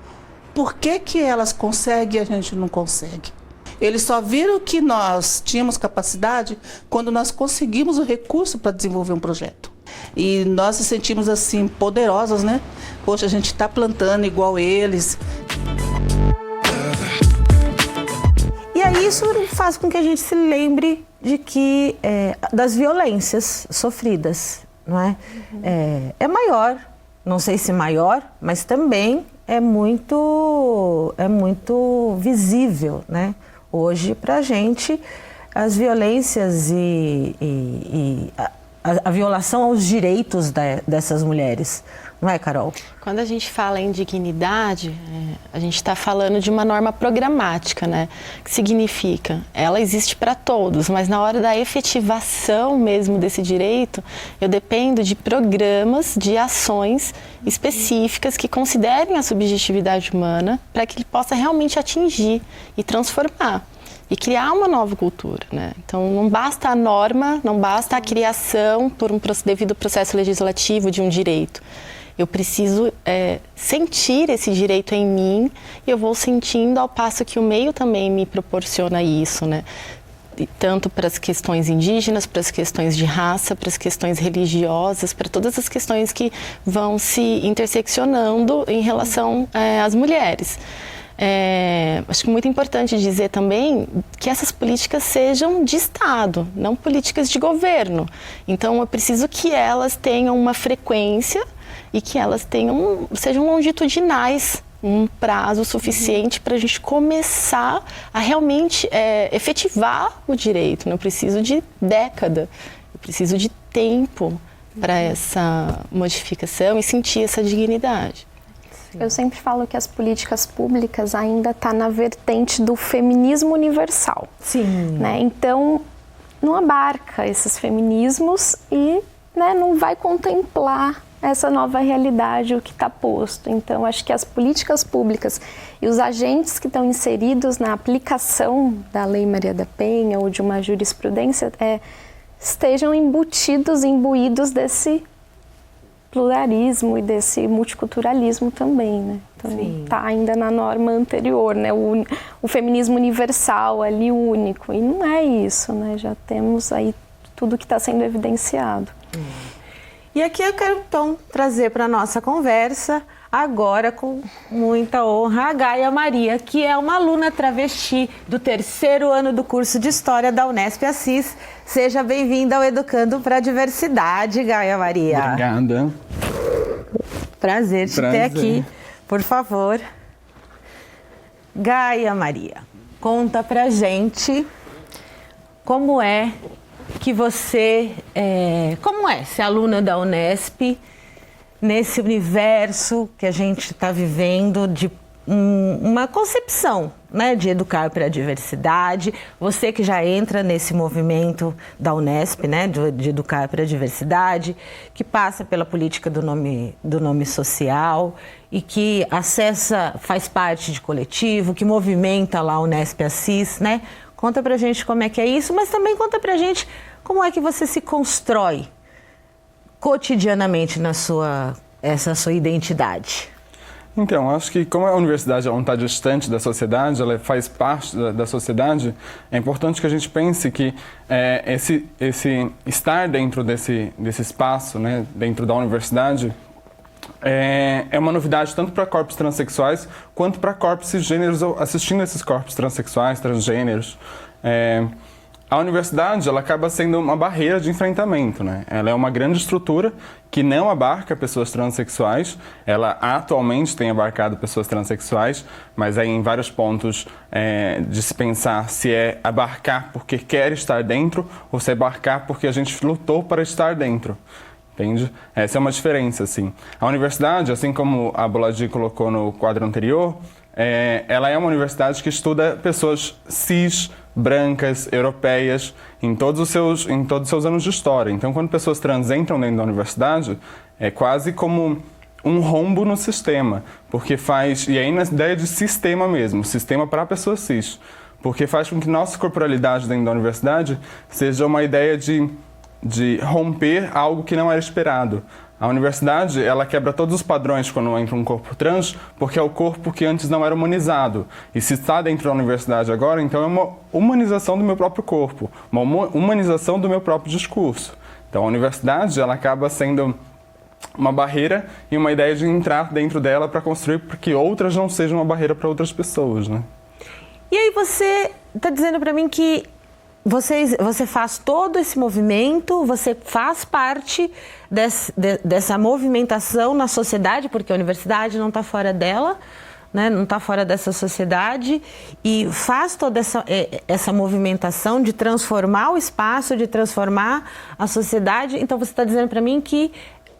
Speaker 12: por que elas conseguem e a gente não consegue? Eles só viram que nós tínhamos capacidade quando nós conseguimos o recurso para desenvolver um projeto. E nós se sentimos assim, poderosas, né? Poxa, a gente está plantando igual eles.
Speaker 1: E aí isso faz com que a gente se lembre de que das violências sofridas, não é? É maior, não sei se maior, mas também é muito visível, né? Hoje, para a gente, as violências e a violação aos direitos dessas mulheres. Não é, Carol?
Speaker 3: Quando a gente fala em dignidade, a gente está falando de uma norma programática, né? Que significa, ela existe para todos, mas na hora da efetivação mesmo desse direito, eu dependo de programas, de ações específicas que considerem a subjetividade humana para que ele possa realmente atingir e transformar. e criar uma nova cultura, né? Então, não basta a norma, não basta a criação por um devido processo legislativo de um direito. Eu preciso sentir esse direito em mim e eu vou sentindo ao passo que o meio também me proporciona isso, né? Tanto para as questões indígenas, para as questões de raça, para as questões religiosas, para todas as questões que vão se interseccionando em relação às mulheres. Acho que é muito importante dizer também que essas políticas sejam de Estado, não políticas de governo. Então, eu preciso que elas tenham uma frequência e que elas sejam longitudinais, um prazo suficiente para a gente começar a realmente efetivar o direito. Não preciso de década, eu preciso de tempo para essa modificação e sentir essa dignidade.
Speaker 2: Eu sempre falo que as políticas públicas ainda estão na vertente do feminismo universal.
Speaker 1: Sim.
Speaker 2: Né? Então, não abarca esses feminismos e, né, não vai contemplar essa nova realidade, o que está posto. Então, acho que as políticas públicas e os agentes que estão inseridos na aplicação da Lei Maria da Penha ou de uma jurisprudência estejam imbuídos desse pluralismo e desse multiculturalismo também, né? Então, está ainda na norma anterior, né? O feminismo universal ali, único. E não é isso, né? Já temos aí tudo que está sendo evidenciado.
Speaker 1: E aqui eu quero, então, trazer para a nossa conversa, agora com muita honra, a Gaia Maria, que é uma aluna travesti do 3º ano do curso de História da Unesp Assis. Seja bem-vinda ao Educando para a Diversidade, Gaia Maria.
Speaker 13: Obrigada.
Speaker 1: Prazer te ter aqui. Por favor. Gaia Maria, conta pra gente como é que você, como é ser aluna da Unesp nesse universo que a gente está vivendo de uma concepção, né, de educar para a diversidade. Você que já entra nesse movimento da Unesp, né, de educar para a diversidade, que passa pela política do nome social e que faz parte de coletivo, que movimenta lá a Unesp Assis, né? Conta pra gente como é que é isso, mas também conta pra gente como é que você se constrói cotidianamente essa sua identidade.
Speaker 13: Então, acho que como a universidade não está distante da sociedade, ela faz parte da sociedade, é importante que a gente pense que esse estar dentro desse espaço, né, dentro da universidade, é uma novidade tanto para corpos transexuais quanto para corpos cisgêneros assistindo esses corpos transexuais, transgêneros. A universidade, ela acaba sendo uma barreira de enfrentamento, né? Ela é uma grande estrutura que não abarca pessoas transexuais. Ela atualmente tem abarcado pessoas transexuais, mas aí em vários pontos de se pensar se é abarcar porque quer estar dentro ou se é abarcar porque a gente lutou para estar dentro. Entende? Essa é uma diferença, assim. A universidade, assim como a Boladi colocou no quadro anterior, ela é uma universidade que estuda pessoas cis, brancas, europeias, em todos os seus anos de história. Então, quando pessoas trans entram dentro da universidade, é quase como um rombo no sistema, porque e aí na ideia de sistema mesmo, sistema para pessoas cis, porque faz com que nossa corporalidade dentro da universidade seja uma ideia de romper algo que não era esperado. A universidade, ela quebra todos os padrões quando entra um corpo trans, porque é o corpo que antes não era humanizado. E se está dentro da universidade agora, então é uma humanização do meu próprio corpo, uma humanização do meu próprio discurso. Então a universidade, ela acaba sendo uma barreira e uma ideia de entrar dentro dela para construir para que outras não sejam uma barreira para outras pessoas, né?
Speaker 1: E aí você está dizendo para mim que você faz todo esse movimento, você faz parte dessa movimentação na sociedade, porque a universidade não está fora dela, né? Não está fora dessa sociedade, e faz toda essa movimentação de transformar o espaço, de transformar a sociedade. Então você está dizendo para mim que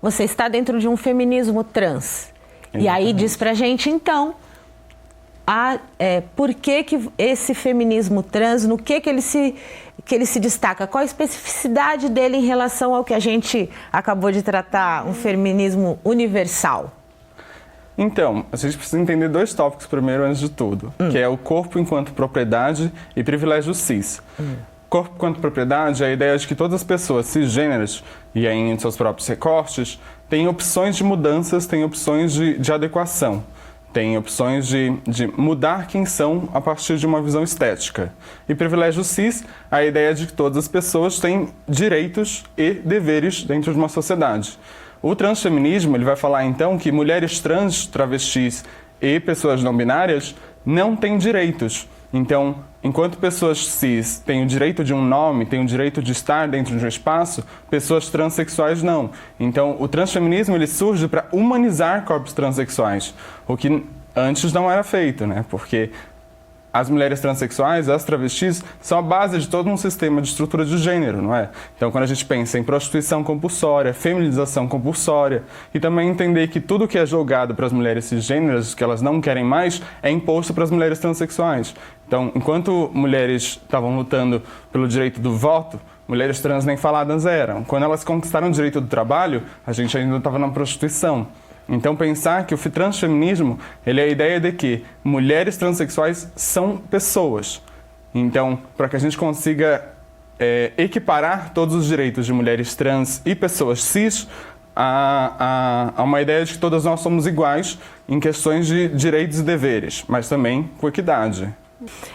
Speaker 1: você está dentro de um feminismo trans. Exatamente. E aí diz para a gente, então, por que esse feminismo trans, no que ele se destaca? Qual a especificidade dele em relação ao que a gente acabou de tratar, um feminismo universal?
Speaker 13: Então, a gente precisa entender 2 tópicos primeiro, antes de tudo, que é o corpo enquanto propriedade e privilégio cis. Corpo enquanto propriedade é a ideia de que todas as pessoas cisgêneras, e aí em seus próprios recortes, têm opções de mudanças, têm opções de adequação, têm opções de mudar quem são a partir de uma visão estética. E privilégio cis, a ideia de que todas as pessoas têm direitos e deveres dentro de uma sociedade. O transfeminismo ele vai falar então que mulheres trans, travestis e pessoas não binárias não têm direitos. Então, enquanto pessoas cis têm o direito de um nome, têm o direito de estar dentro de um espaço, pessoas transexuais não. Então, o transfeminismo ele surge para humanizar corpos transexuais, o que antes não era feito, né? Porque as mulheres transexuais, as travestis, são a base de todo um sistema de estrutura de gênero, não é? Então, quando a gente pensa em prostituição compulsória, feminização compulsória, e também entender que tudo que é jogado para as mulheres cisgêneras, que elas não querem mais, é imposto para as mulheres transexuais. Então, enquanto mulheres estavam lutando pelo direito do voto, mulheres trans nem faladas eram. Quando elas conquistaram o direito do trabalho, a gente ainda estava na prostituição. Então, pensar que o transfeminismo ele é a ideia de que mulheres transexuais são pessoas. Então, para que a gente consiga equiparar todos os direitos de mulheres trans e pessoas cis, há uma ideia de que todas nós somos iguais em questões de direitos e deveres, mas também com equidade.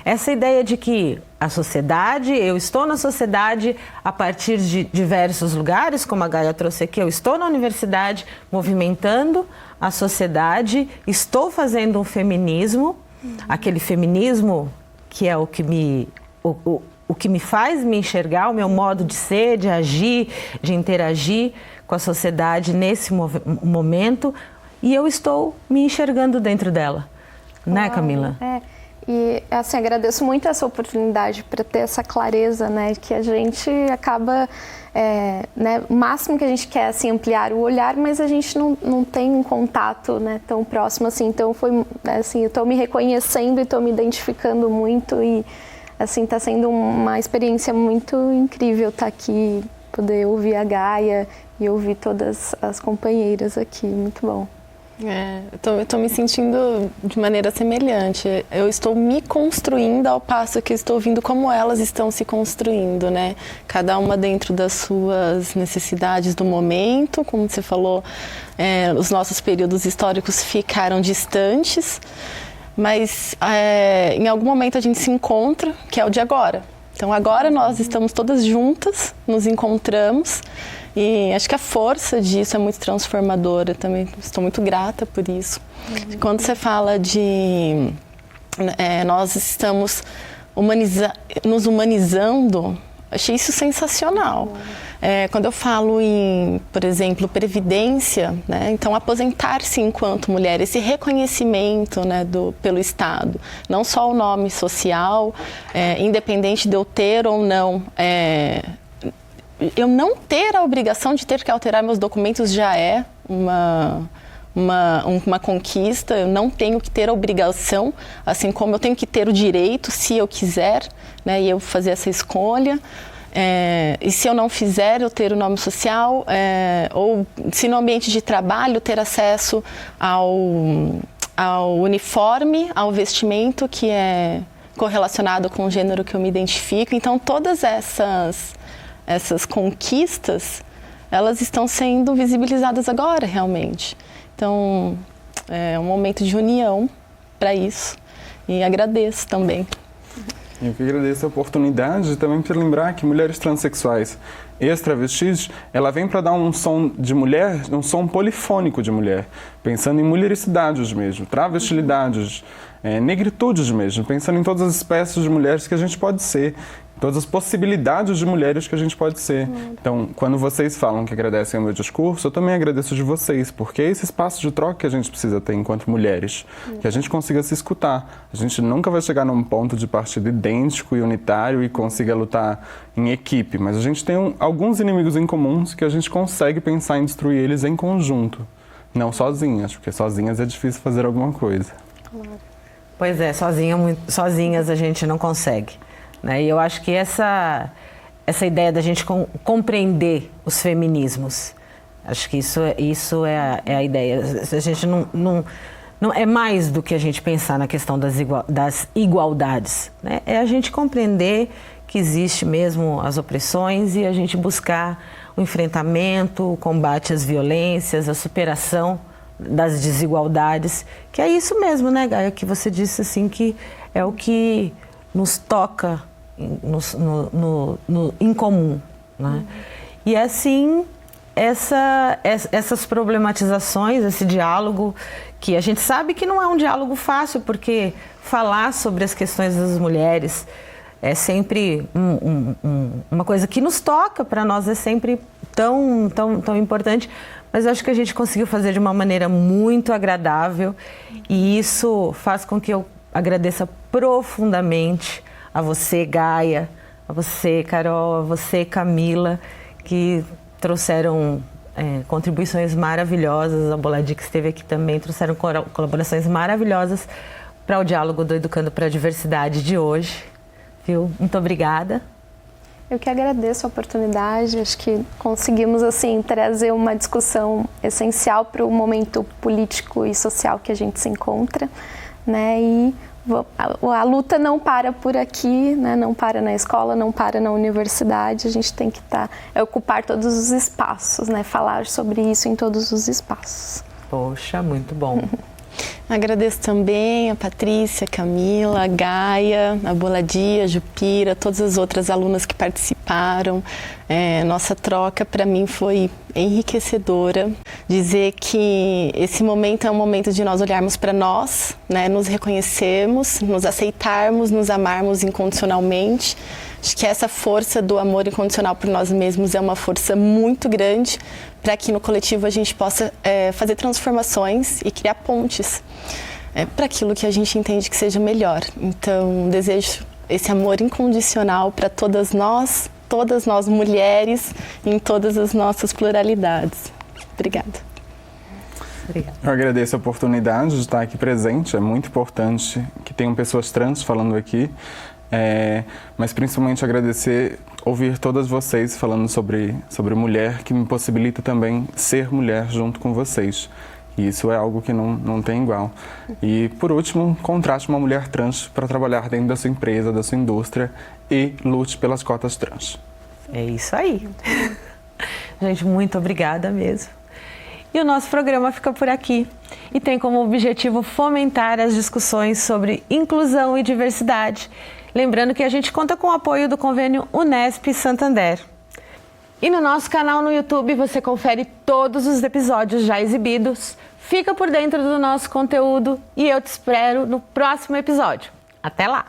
Speaker 1: Essa ideia de que a sociedade, eu estou na sociedade a partir de diversos lugares, como a Gaia trouxe aqui, eu estou na universidade movimentando a sociedade, estou fazendo um feminismo, aquele feminismo que é o que me faz me enxergar, o meu modo de ser, de agir, de interagir com a sociedade nesse momento, e eu estou me enxergando dentro dela, né, Camila?
Speaker 2: E, assim, agradeço muito essa oportunidade para ter essa clareza, né, que a gente acaba, né, o máximo que a gente quer, assim, ampliar o olhar, mas a gente não tem um contato, né, tão próximo, assim, então foi, assim, eu estou me reconhecendo e estou me identificando muito e, assim, está sendo uma experiência muito incrível estar aqui, poder ouvir a Gaia e ouvir todas as companheiras aqui, muito bom.
Speaker 3: Eu tô me sentindo de maneira semelhante. Eu estou me construindo ao passo que estou vendo como elas estão se construindo, né? Cada uma dentro das suas necessidades do momento. Como você falou, os nossos períodos históricos ficaram distantes, mas em algum momento a gente se encontra, que é o de agora. Então agora nós estamos todas juntas, nos encontramos. E acho que a força disso é muito transformadora também. Estou muito grata por isso. Quando você fala de nós estamos nos humanizando, achei isso sensacional. Quando eu falo em, por exemplo, previdência, né, então aposentar-se enquanto mulher, esse reconhecimento, né, pelo Estado, não só o nome social, independente de eu ter ou não. Eu não ter a obrigação de ter que alterar meus documentos já é uma conquista. Eu não tenho que ter a obrigação, assim como eu tenho que ter o direito, se eu quiser, né, e eu fazer essa escolha. E se eu não fizer, eu ter o nome social, ou se no ambiente de trabalho ter acesso ao uniforme, ao vestimento que é correlacionado com o gênero que eu me identifico. Então, todas essas conquistas, elas estão sendo visibilizadas agora, realmente. Então, é um momento de união para isso. E agradeço também.
Speaker 13: Eu que agradeço a oportunidade também para lembrar que mulheres transexuais e travestis, ela vem para dar um som de mulher, um som polifônico de mulher, pensando em mulhericidades mesmo, travestilidades, negritudes mesmo, pensando em todas as espécies de mulheres que a gente pode ser, todas as possibilidades de mulheres que a gente pode ser. Então, quando vocês falam que agradecem o meu discurso, eu também agradeço de vocês, porque é esse espaço de troca que a gente precisa ter enquanto mulheres, que a gente consiga se escutar. A gente nunca vai chegar num ponto de partida idêntico e unitário e consiga lutar em equipe, mas a gente tem alguns inimigos em comuns que a gente consegue pensar em destruir eles em conjunto, não sozinhas, porque sozinhas é difícil fazer alguma coisa.
Speaker 1: Pois é, sozinhas a gente não consegue. E eu acho que essa ideia da gente compreender os feminismos, Acho que isso é a ideia. A gente não é mais do que a gente pensar na questão das igualdades, né? É a gente compreender que existe mesmo as opressões e a gente buscar o enfrentamento, o combate às violências, a superação das desigualdades, que é isso mesmo, né, Gaia, que você disse assim, que é o que nos toca em comum, né? E assim, essas problematizações, esse diálogo, que a gente sabe que não é um diálogo fácil, porque falar sobre as questões das mulheres é sempre uma coisa que nos toca, para nós é sempre tão importante, mas eu acho que a gente conseguiu fazer de uma maneira muito agradável e isso faz com que eu agradeça profundamente a você, Gaia, a você, Carol, a você, Camila, que trouxeram contribuições maravilhosas, a Boladi que esteve aqui também, trouxeram colaborações maravilhosas para o diálogo do Educando para a Diversidade de hoje. Viu? Muito obrigada.
Speaker 2: Eu que agradeço a oportunidade, acho que conseguimos assim trazer uma discussão essencial para o momento político e social que a gente se encontra, né? E a luta não para por aqui, né? Não para na escola, não para na universidade, a gente tem que ocupar todos os espaços, né? Falar sobre isso em todos os espaços.
Speaker 1: Poxa, muito bom.
Speaker 3: Agradeço também a Patrícia, a Camila, a Gaia, a Boladi, a Jupira, todas as outras alunas que participaram. Nossa troca, para mim, foi enriquecedora. Dizer que esse momento é um momento de nós olharmos para nós, né, nos reconhecermos, nos aceitarmos, nos amarmos incondicionalmente. Acho que essa força do amor incondicional por nós mesmos é uma força muito grande para que no coletivo a gente possa fazer transformações e criar pontes para aquilo que a gente entende que seja melhor. Então, desejo esse amor incondicional para todas nós mulheres, em todas as nossas pluralidades. Obrigada.
Speaker 13: Eu agradeço a oportunidade de estar aqui presente. É muito importante que tenham pessoas trans falando aqui. Mas principalmente agradecer, ouvir todas vocês falando sobre mulher, que me possibilita também ser mulher junto com vocês. E isso é algo que não tem igual. E por último, contrate uma mulher trans para trabalhar dentro da sua empresa, da sua indústria e lute pelas cotas trans.
Speaker 1: É isso aí. Gente, muito obrigada mesmo. E o nosso programa fica por aqui e tem como objetivo fomentar as discussões sobre inclusão e diversidade. Lembrando que a gente conta com o apoio do convênio Unesp Santander. E no nosso canal no YouTube você confere todos os episódios já exibidos, fica por dentro do nosso conteúdo e eu te espero no próximo episódio. Até lá!